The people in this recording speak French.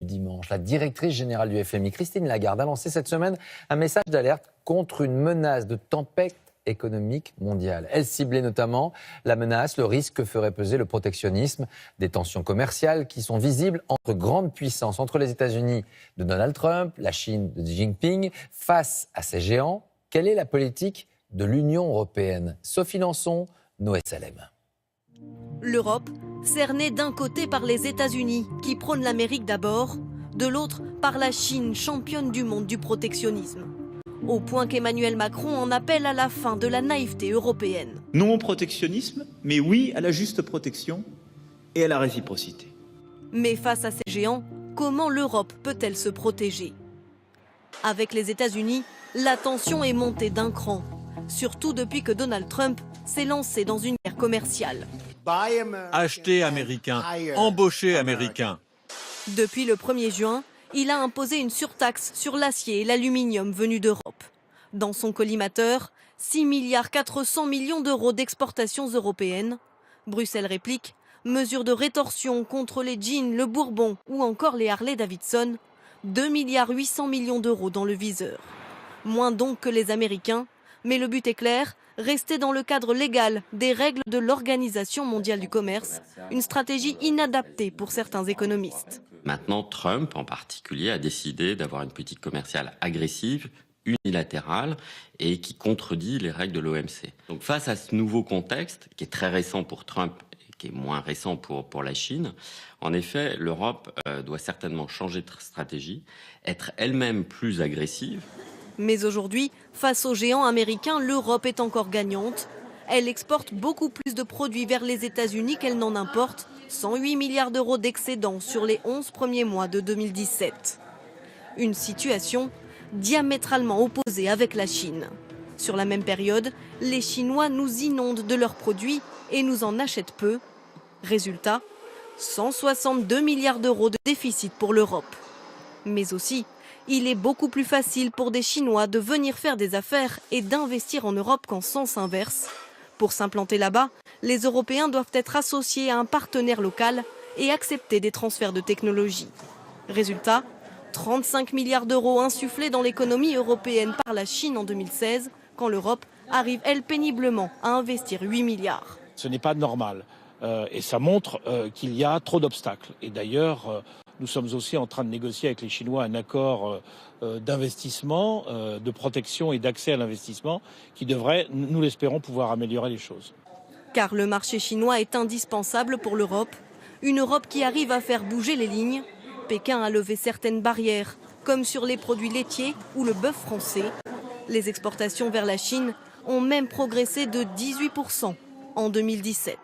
Dimanche, la directrice générale du FMI, Christine Lagarde, a lancé cette semaine un message d'alerte contre une menace de tempête économique mondiale. Elle ciblait notamment la menace, le risque que ferait peser le protectionnisme, des tensions commerciales qui sont visibles entre grandes puissances, entre les États-Unis de Donald Trump, la Chine de Xi Jinping. Face à ces géants, quelle est la politique de l'Union européenne? Sophie Lançon, Noé Salem. L'Europe, cernée d'un côté par les États-Unis, qui prônent l'Amérique d'abord, de l'autre par la Chine, championne du monde du protectionnisme. Au point qu'Emmanuel Macron en appelle à la fin de la naïveté européenne. Non au protectionnisme, mais oui à la juste protection et à la réciprocité. Mais face à ces géants, comment l'Europe peut-elle se protéger? Avec les États-Unis, la tension est montée d'un cran, surtout depuis que Donald Trump s'est lancé dans une guerre commerciale. Acheter américain, embaucher américain. Depuis le 1er juin, il a imposé une surtaxe sur l'acier et l'aluminium venus d'Europe. Dans son collimateur, 6,4 milliards d'euros d'exportations européennes. Bruxelles réplique, mesure de rétorsion contre les jeans, le Bourbon ou encore les Harley-Davidson, 2,8 milliards d'euros dans le viseur. Moins donc que les Américains, mais le but est clair, rester dans le cadre légal des règles de l'Organisation mondiale du commerce, une stratégie inadaptée pour certains économistes. Maintenant, Trump en particulier a décidé d'avoir une politique commerciale agressive, unilatérale et qui contredit les règles de l'OMC. Donc face à ce nouveau contexte, qui est très récent pour Trump et qui est moins récent pour la Chine, en effet, l'Europe doit certainement changer de stratégie, être elle-même plus agressive. Mais aujourd'hui, face aux géants américains, l'Europe est encore gagnante. Elle exporte beaucoup plus de produits vers les États-Unis qu'elle n'en importe, 108 milliards d'euros d'excédent sur les 11 premiers mois de 2017. Une situation diamétralement opposée avec la Chine. Sur la même période, les Chinois nous inondent de leurs produits et nous en achètent peu. Résultat, 162 milliards d'euros de déficit pour l'Europe. Mais aussi, il est beaucoup plus facile pour des Chinois de venir faire des affaires et d'investir en Europe qu'en sens inverse. Pour s'implanter là-bas, les Européens doivent être associés à un partenaire local et accepter des transferts de technologie. Résultat, 35 milliards d'euros insufflés dans l'économie européenne par la Chine en 2016, quand l'Europe arrive, elle, péniblement à investir 8 milliards. Ce n'est pas normal et ça montre qu'il y a trop d'obstacles. Et d'ailleurs, nous sommes aussi en train de négocier avec les Chinois un accord d'investissement, de protection et d'accès à l'investissement qui devrait, nous l'espérons, pouvoir améliorer les choses. Car le marché chinois est indispensable pour l'Europe. Une Europe qui arrive à faire bouger les lignes. Pékin a levé certaines barrières, comme sur les produits laitiers ou le bœuf français. Les exportations vers la Chine ont même progressé de 18% en 2017.